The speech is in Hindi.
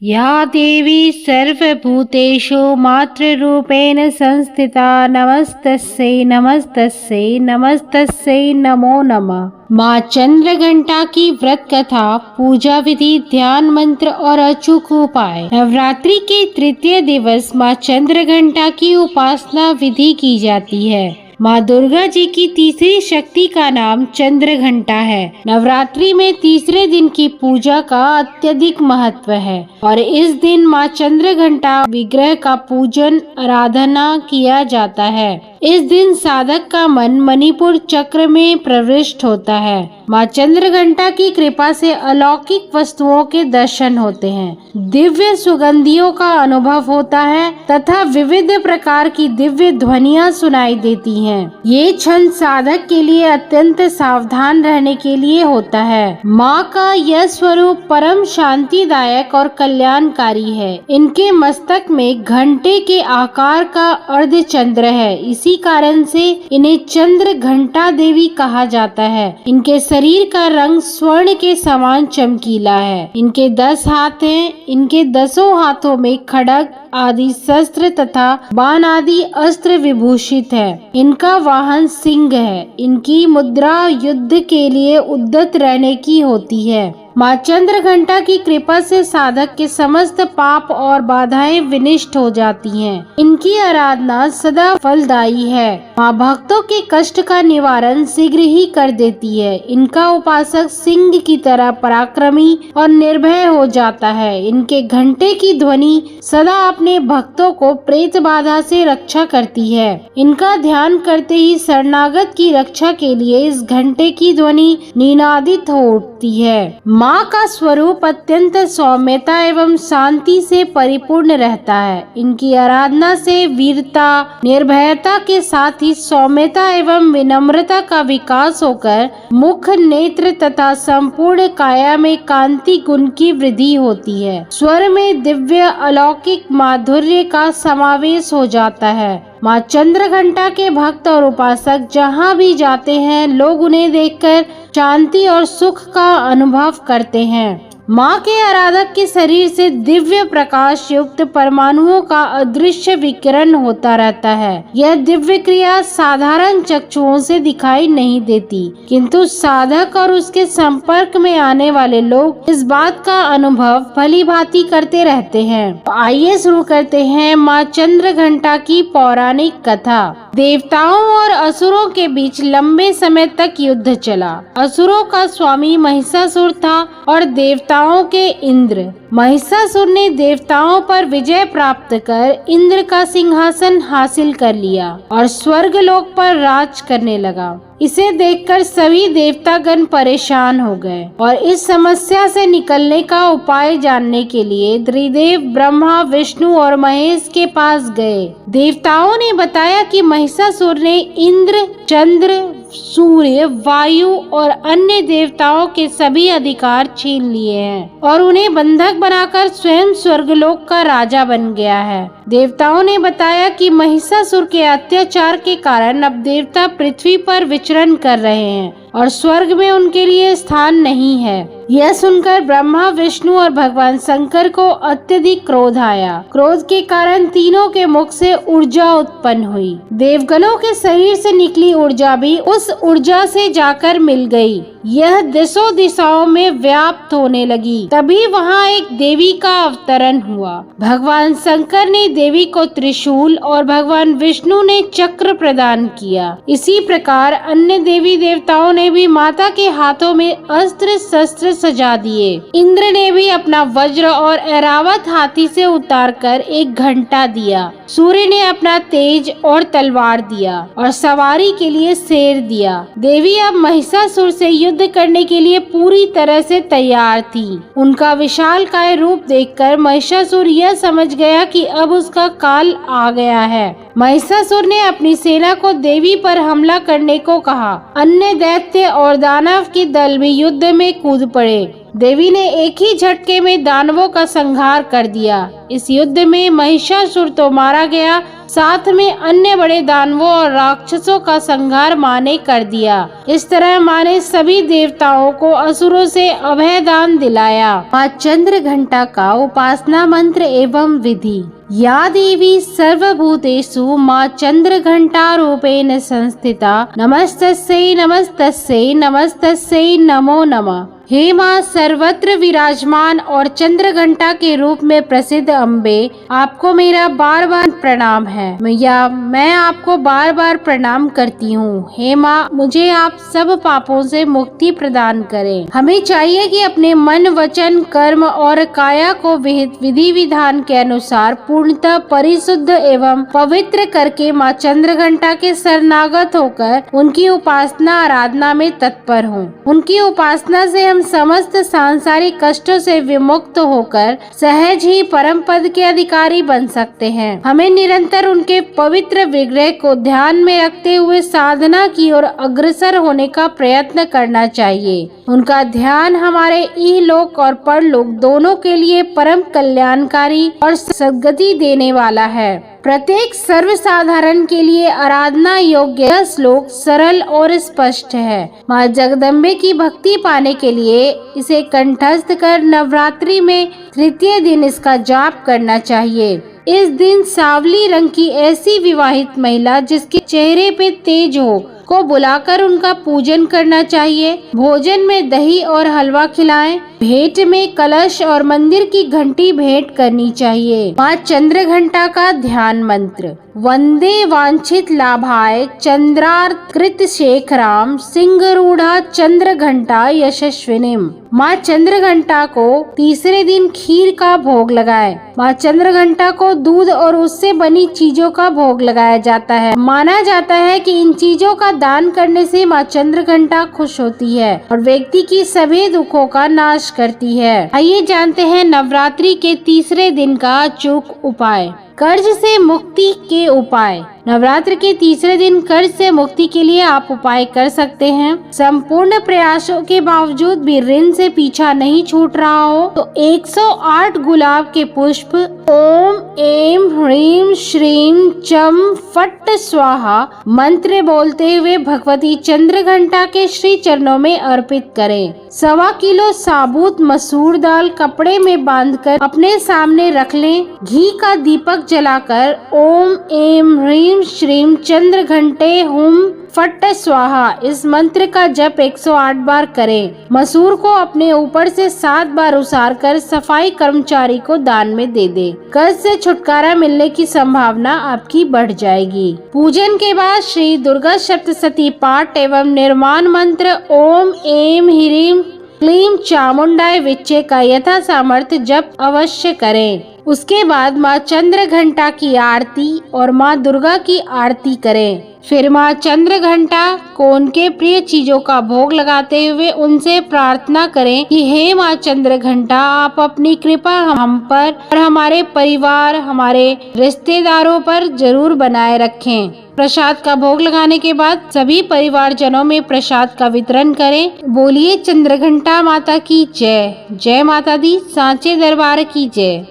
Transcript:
या देवी सर्वभूतेषु मातृरूपेण संस्थिता नमस्तस्यै नमस्तस्यै नमस्तस्यै नमो नमः। माँ चंद्रघंटा की व्रत कथा, पूजा विधि, ध्यान मंत्र और अचूक उपाय। नवरात्रि के तृतीय दिवस माँ चंद्रघंटा की उपासना विधि की जाती है। माँ दुर्गा जी की तीसरी शक्ति का नाम चंद्रघंटा है। नवरात्रि में तीसरे दिन की पूजा का अत्यधिक महत्व है और इस दिन माँ चंद्रघंटा विग्रह का पूजन आराधना किया जाता है। इस दिन साधक का मन मणिपुर चक्र में प्रविष्ट होता है। माँ चंद्रघंटा की कृपा से अलौकिक वस्तुओं के दर्शन होते हैं, दिव्य सुगंधियों का अनुभव होता है तथा विविध प्रकार की दिव्य ध्वनियाँ सुनाई देती हैं। ये क्षण साधक के लिए अत्यंत सावधान रहने के लिए होता है। माँ का यह स्वरूप परम शांतिदायक और कल्याणकारी है। इनके मस्तक में घंटे के आकार का अर्धचंद्र है, इसी कारण से इन्हें चंद्र घंटा देवी कहा जाता है। इनके शरीर का रंग स्वर्ण के समान चमकीला है। इनके 10 हाथ हैं। इनके 10 हाथों में खड्ग आदि शस्त्र तथा बाण आदि अस्त्र विभूषित है। इनका वाहन सिंह है। इनकी मुद्रा युद्ध के लिए उद्यत रहने की होती है। माँ चंद्रघंटा की कृपा से साधक के समस्त पाप और बाधाएं विनिष्ट हो जाती हैं। इनकी आराधना सदा फलदायी है। माँ भक्तों के कष्ट का निवारण शीघ्र ही कर देती है। इनका उपासक सिंह की तरह पराक्रमी और निर्भय हो जाता है। इनके घंटे की ध्वनि सदा अपने भक्तों को प्रेत बाधा से रक्षा करती है। इनका ध्यान करते ही शरणागत की रक्षा के लिए इस घंटे की ध्वनि निनादित हो उठती है। माँ का स्वरूप अत्यंत सौम्यता एवं शांति से परिपूर्ण रहता है। इनकी आराधना से वीरता, निर्भयता के साथ ही सौम्यता एवं विनम्रता का विकास होकर मुख, नेत्र तथा संपूर्ण काया में कांति गुण की वृद्धि होती है। स्वर में दिव्य अलौकिक माधुर्य का समावेश हो जाता है। माँ चंद्रघंटा के भक्त और उपासक जहाँ भी जाते हैं, लोग उन्हें देखकर शांति और सुख का अनुभव करते हैं। माँ के आराधक के शरीर से दिव्य प्रकाश युक्त परमाणुओं का अदृश्य विकिरण होता रहता है। यह दिव्य क्रिया साधारण चक्षुओं से दिखाई नहीं देती, किंतु साधक और उसके संपर्क में आने वाले लोग इस बात का अनुभव भली भांति करते रहते हैं। तो आइए शुरू करते हैं माँ चंद्रघंटा की पौराणिक कथा। देवताओं और असुरों के बीच लंबे समय तक युद्ध चला। असुरों का स्वामी महिषासुर था और देवताओं के इंद्र। महिषासुर ने देवताओं पर विजय प्राप्त कर इंद्र का सिंहासन हासिल कर लिया और स्वर्ग लोक पर राज करने लगा। इसे देखकर सभी देवतागण परेशान हो गए और इस समस्या से निकलने का उपाय जानने के लिए त्रिदेव ब्रह्मा, विष्णु और महेश के पास गए। देवताओं ने बताया कि महिषासुर ने इंद्र, चंद्र, सूर्य, वायु और अन्य देवताओं के सभी अधिकार छीन लिए हैं और उन्हें बंधक बनाकर स्वयं स्वर्गलोक का राजा बन गया है। देवताओं ने बताया कि महिषासुर के अत्याचार के कारण अब देवता पृथ्वी पर विचरण कर रहे हैं और स्वर्ग में उनके लिए स्थान नहीं है। यह सुनकर ब्रह्मा, विष्णु और भगवान शंकर को अत्यधिक क्रोध आया। क्रोध के कारण तीनों के मुख से ऊर्जा उत्पन्न हुई। देवगणों के शरीर से निकली ऊर्जा भी उस ऊर्जा से जाकर मिल गई। यह दिशों दिशाओं में व्याप्त होने लगी। तभी वहाँ एक देवी का अवतरण हुआ। भगवान शंकर ने देवी को त्रिशूल और भगवान विष्णु ने चक्र प्रदान किया। इसी प्रकार अन्य देवी देवताओं ने भी माता के हाथों में अस्त्र शस्त्र सजा दिए। इंद्र ने भी अपना वज्र और ऐरावत हाथी से उतारकर एक घंटा दिया। सूर्य ने अपना तेज और तलवार दिया और सवारी के लिए शेर दिया। देवी अब महिषासुर से युद्ध करने के लिए पूरी तरह से तैयार थी। उनका विशालकाय रूप देखकर महिषासुर यह समझ गया कि अब उसका काल आ गया है। महिषासुर ने अपनी सेना को देवी पर हमला करने को कहा। अन्य दैत्य और दानव के दल भी युद्ध में कूद पड़े। देवी ने एक ही झटके में दानवों का संहार कर दिया। इस युद्ध में महिषासुर तो मारा गया, साथ में अन्य बड़े दानवों और राक्षसों का संहार माँ ने कर दिया। इस तरह माँ ने सभी देवताओं को असुरों से अभय दान दिलाया। माँ चंद्र घंटा का उपासना मंत्र एवं विधि। या देवी सर्वभूतेषु माँ चंद्र घंटा रूपेण संस्थिता नमस्तस्यै नमस्तस्यै नमस्तस्यै नमो नमः। हे माँ सर्वत्र विराजमान और चंद्र घंटा के रूप में प्रसिद्ध अम्बे, आपको मेरा बार बार प्रणाम है। मैं आपको बार बार प्रणाम करती हूँ। हे माँ मुझे आप सब पापों से मुक्ति प्रदान करें। हमें चाहिए कि अपने मन वचन कर्म और काया को विधि विधान के अनुसार पूर्णतः परिशुद्ध एवं पवित्र करके माँ चंद्र घंटा के शरणागत होकर उनकी उपासना आराधना में तत्पर हों। उनकी उपासना से हम समस्त सांसारिक कष्टों से विमुक्त होकर सहज ही परम पद के अधिकारी बन सकते हैं। हमें निरंतर उनके पवित्र विग्रह को ध्यान में रखते हुए साधना की ओर अग्रसर होने का प्रयत्न करना चाहिए। उनका ध्यान हमारे इहलोक और परलोक दोनों के लिए परम कल्याणकारी और सद्गति देने वाला है। प्रत्येक सर्वसाधारण के लिए आराधना योग्य यह श्लोक सरल और स्पष्ट है। माँ जगदम्बे की भक्ति पाने के लिए इसे कंठस्थ कर नवरात्रि में तृतीय दिन इसका जाप करना चाहिए। इस दिन सांवली रंग की ऐसी विवाहित महिला जिसके चेहरे पे तेज हो को बुलाकर उनका पूजन करना चाहिए। भोजन में दही और हलवा खिलाएं। भेंट में कलश और मंदिर की घंटी भेंट करनी चाहिए। माँ चंद्र घंटा का ध्यान मंत्र। वंदे वांछित लाभाय चंद्रार्कृत शेखराम सिंहरूढ़ा चंद्र घंटा यशस्विनीम। माँ चंद्र घंटा को तीसरे दिन खीर का भोग लगाए। माँ चंद्र घंटा को दूध और उससे बनी चीजों का भोग लगाया जाता है। माना जाता है कि इन चीजों का दान करने से माँ चंद्र घंटा खुश होती है और व्यक्ति की सभी दुखों का नाश करती है। आइए जानते हैं नवरात्रि के तीसरे दिन का अचूक उपाय। कर्ज से मुक्ति के उपाय। नवरात्र के तीसरे दिन कर्ज से मुक्ति के लिए आप उपाय कर सकते हैं। संपूर्ण प्रयासों के बावजूद भी ऋण से पीछा नहीं छूट रहा हो तो 108 गुलाब के पुष्प ओम एम ह्रीम श्रीम चम फट स्वाहा मंत्र बोलते हुए भगवती चंद्र घंटा के श्री चरणों में अर्पित करें। 1.25 किलो साबुत मसूर दाल कपड़े में बांधकर अपने सामने रख लें। घी का दीपक जलाकर ओम एम ह्रीम श्रीम चंद्र घंटे हुम फट स्वाहा इस मंत्र का जप 108 बार करें। मसूर को अपने ऊपर से 7 बार उसार कर सफाई कर्मचारी को दान में दे दे। कर्ज से छुटकारा मिलने की संभावना आपकी बढ़ जाएगी। पूजन के बाद श्री दुर्गा सप्तशती पाठ एवं निर्माण मंत्र ओम एम ह्रीम क्लीम चामुंडाय विच्चे का यथा सामर्थ्य जप अवश्य करें। उसके बाद माँ चंद्र घंटा की आरती और माँ दुर्गा की आरती करें। फिर माँ चंद्र घंटा को उनके प्रिय चीजों का भोग लगाते हुए उनसे प्रार्थना करें कि हे माँ चंद्र घंटा आप अपनी कृपा हम पर और हमारे परिवार हमारे रिश्तेदारों पर जरूर बनाए रखें। प्रसाद का भोग लगाने के बाद सभी परिवारजनों में प्रसाद का वितरण करें। बोलिए चंद्र घंटा माता की जय। जय माता दी, सांचे दरबार की जय।